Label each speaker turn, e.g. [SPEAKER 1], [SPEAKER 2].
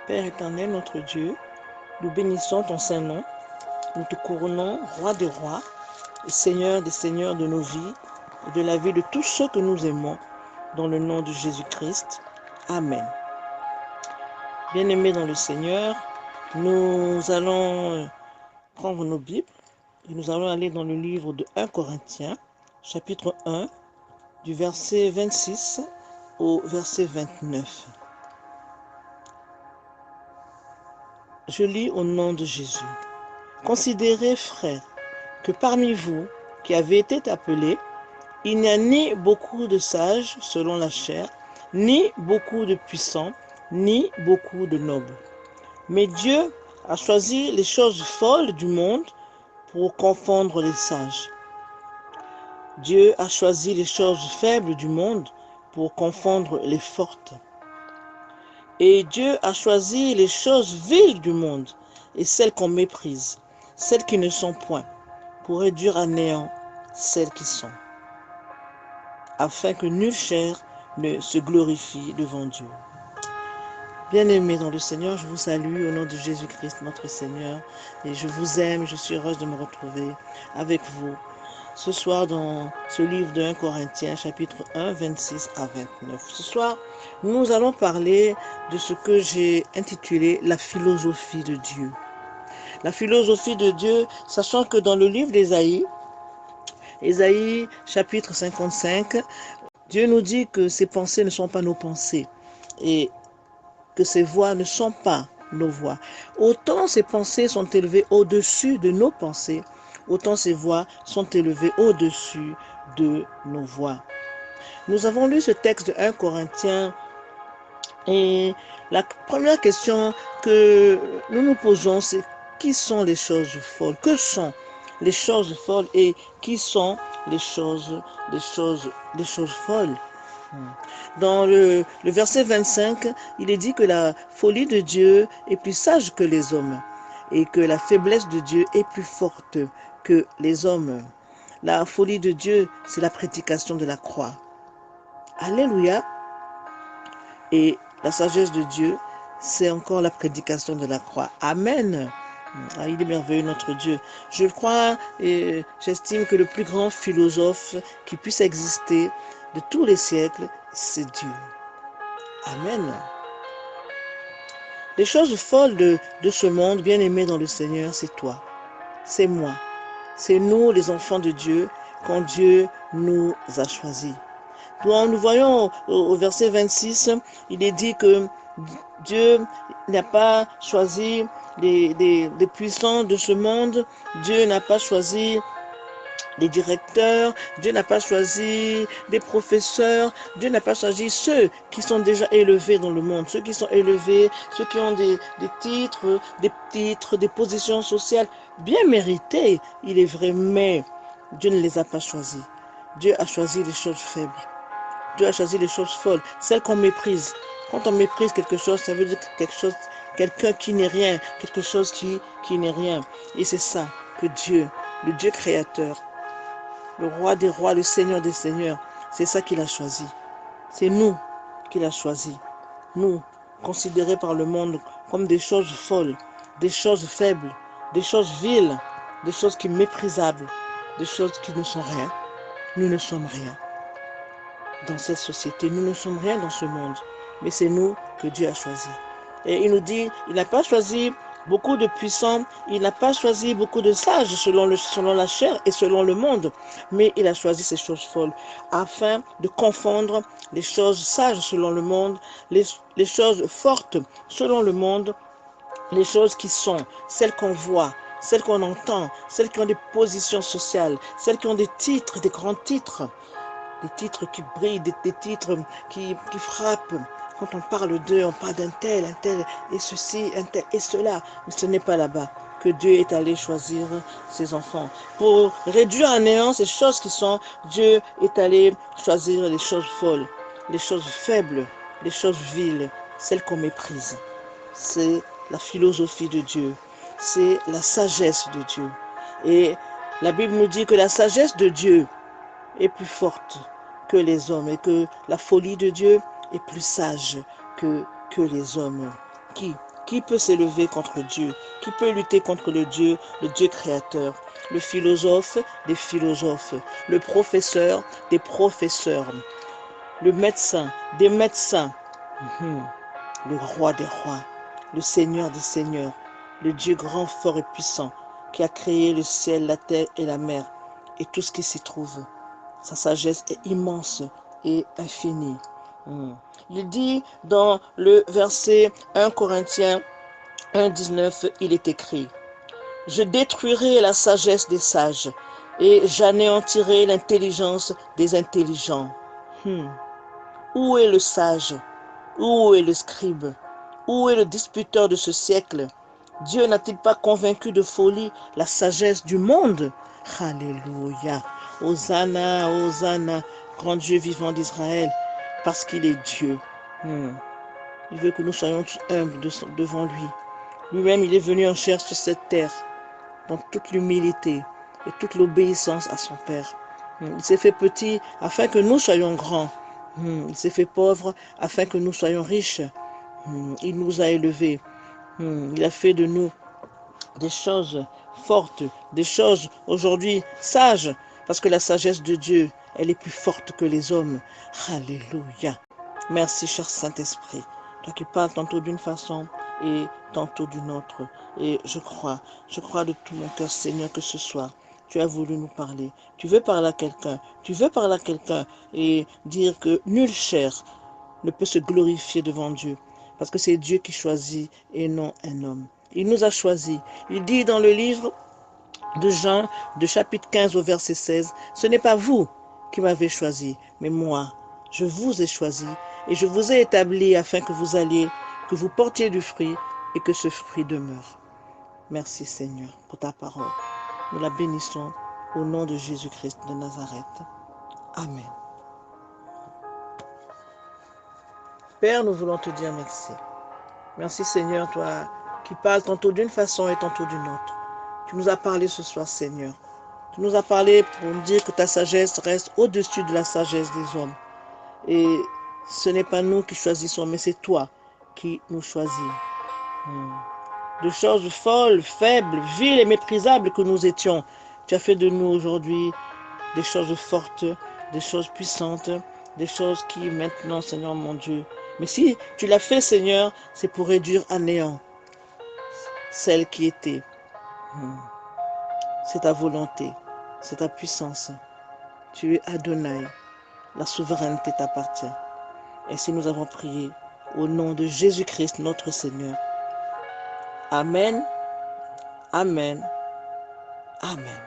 [SPEAKER 1] Père éternel, notre Dieu, nous bénissons ton Saint-Nom, nous te couronnons, Roi des rois, et Seigneur des seigneurs de nos vies, et de la vie de tous ceux que nous aimons, dans le nom de Jésus-Christ. Amen. Bien-aimés dans le Seigneur, nous allons prendre nos Bibles, et nous allons aller dans le livre de 1 Corinthiens, chapitre 1, du verset 26 au verset 29. Je lis au nom de Jésus. Considérez, frères, que parmi vous qui avez été appelés, il n'y a ni beaucoup de sages selon la chair, ni beaucoup de puissants, ni beaucoup de nobles. Mais Dieu a choisi les choses folles du monde pour confondre les sages. Dieu a choisi les choses faibles du monde pour confondre les fortes. Et Dieu a choisi les choses viles du monde et celles qu'on méprise, celles qui ne sont point, pour réduire à néant celles qui sont, afin que nulle chair ne se glorifie devant Dieu. Bien-aimés dans le Seigneur, je vous salue au nom de Jésus-Christ notre Seigneur, et je vous aime, je suis heureuse de me retrouver avec vous ce soir dans ce livre de 1 Corinthiens, chapitre 1, 26 à 29. Ce soir, nous allons parler de ce que j'ai intitulé la philosophie de Dieu. La philosophie de Dieu, sachant que dans le livre d'Ésaïe, Ésaïe chapitre 55, Dieu nous dit que ses pensées ne sont pas nos pensées et que ses voix ne sont pas nos voix. Autant ses pensées sont élevées au-dessus de nos pensées, autant ses voix sont élevées au-dessus de nos voix. Nous avons lu ce texte de 1 Corinthiens et la première question que nous nous posons, c'est qui sont les choses folles? Que sont les choses folles et qui sont les choses folles? Dans le verset 25, il est dit que la folie de Dieu est plus sage que les hommes et que la faiblesse de Dieu est plus forte que les hommes. La folie de Dieu, c'est la prédication de la croix. Alléluia. Et la sagesse de Dieu, c'est encore la prédication de la croix. Amen. Ah, il est merveilleux notre Dieu. Je crois et j'estime que le plus grand philosophe qui puisse exister de tous les siècles, c'est Dieu. Amen. Les choses folles de ce monde, bien aimé dans le Seigneur, c'est toi, c'est moi, c'est nous les enfants de Dieu, quand Dieu nous a choisis. Donc, nous voyons au verset 26, il est dit que Dieu n'a pas choisi les puissants de ce monde, Dieu n'a pas choisi des directeurs, Dieu n'a pas choisi des professeurs, Dieu n'a pas choisi ceux qui sont déjà élevés dans le monde, ceux qui sont élevés, ceux qui ont des titres, des positions sociales bien méritées, il est vrai, mais Dieu ne les a pas choisis. Dieu a choisi les choses faibles. Dieu a choisi les choses folles, celles qu'on méprise. Quand on méprise quelque chose, ça veut dire quelqu'un qui n'est rien, quelque chose qui n'est rien. Et c'est ça que Dieu, le Dieu créateur, le roi des rois, le Seigneur des seigneurs, c'est ça qu'il a choisi. C'est nous qu'il a choisi. Nous, considérés par le monde comme des choses folles, des choses faibles, des choses viles, des choses qui méprisables, des choses qui ne sont rien. Nous ne sommes rien dans cette société. Nous ne sommes rien dans ce monde. Mais c'est nous que Dieu a choisi. Et il nous dit, il n'a pas choisi beaucoup de puissants, il n'a pas choisi beaucoup de sages selon la chair et selon le monde, mais il a choisi ces choses folles afin de confondre les choses sages selon le monde, les choses fortes selon le monde, les choses qui sont celles qu'on voit, celles qu'on entend, celles qui ont des positions sociales, celles qui ont des titres, des grands titres, des titres qui brillent, des titres qui frappent. Quand on parle d'eux, on parle d'un tel et ceci, un tel et cela. Mais ce n'est pas là-bas que Dieu est allé choisir ses enfants. Pour réduire à néant ces choses qui sont, Dieu est allé choisir les choses folles, les choses faibles, les choses viles, celles qu'on méprise. C'est la philosophie de Dieu. C'est la sagesse de Dieu. Et la Bible nous dit que la sagesse de Dieu est plus forte que les hommes et que la folie de Dieu est plus sage que les hommes. Qui Qui peut s'élever contre Dieu? Qui peut lutter contre le Dieu créateur? Le philosophe des philosophes, le professeur des professeurs, le médecin des médecins, le roi des rois, le Seigneur des seigneurs, le Dieu grand, fort et puissant, qui a créé le ciel, la terre et la mer, et tout ce qui s'y trouve. Sa sagesse est immense et infinie. Il dit dans le verset 1 Corinthiens 1,19, il est écrit: je détruirai la sagesse des sages et j'anéantirai l'intelligence des intelligents. Où est le sage? Où est le scribe? Où est le disputeur de ce siècle? Dieu n'a-t-il pas convaincu de folie la sagesse du monde? Alléluia. Hosanna, Hosanna, grand Dieu vivant d'Israël, parce qu'il est Dieu. Il veut que nous soyons humbles devant lui. Lui-même, il est venu en chair sur cette terre, dans toute l'humilité et toute l'obéissance à son Père. Il s'est fait petit afin que nous soyons grands. Il s'est fait pauvre afin que nous soyons riches. Il nous a élevés. Il a fait de nous des choses fortes, des choses aujourd'hui sages, parce que la sagesse de Dieu, elle est plus forte que les hommes. Alléluia. Merci, cher Saint-Esprit, toi qui parles tantôt d'une façon et tantôt d'une autre. Et je crois de tout mon cœur, Seigneur, que ce soir, tu as voulu nous parler. Tu veux parler à quelqu'un. Tu veux parler à quelqu'un et dire que nulle chair ne peut se glorifier devant Dieu. Parce que c'est Dieu qui choisit et non un homme. Il nous a choisis. Il dit dans le livre de Jean, de chapitre 15 au verset 16, ce n'est pas vous qui m'avez choisi, mais moi, je vous ai choisi et je vous ai établi afin que vous alliez, que vous portiez du fruit et que ce fruit demeure. Merci Seigneur pour ta parole. Nous la bénissons au nom de Jésus-Christ de Nazareth. Amen. Père, nous voulons te dire merci. Merci Seigneur, toi qui parles tantôt d'une façon et tantôt d'une autre. Tu nous as parlé ce soir, Seigneur. Tu nous as parlé pour nous dire que ta sagesse reste au-dessus de la sagesse des hommes. Et ce n'est pas nous qui choisissons, mais c'est toi qui nous choisis. De choses folles, faibles, viles et méprisables que nous étions, tu as fait de nous aujourd'hui des choses fortes, des choses puissantes, des choses qui maintenant, Seigneur mon Dieu. Mais si tu l'as fait, Seigneur, c'est pour réduire à néant celle qui était. C'est ta volonté, c'est ta puissance. Tu es Adonai, la souveraineté t'appartient. Et si nous avons prié au nom de Jésus-Christ, notre Seigneur. Amen, Amen, Amen.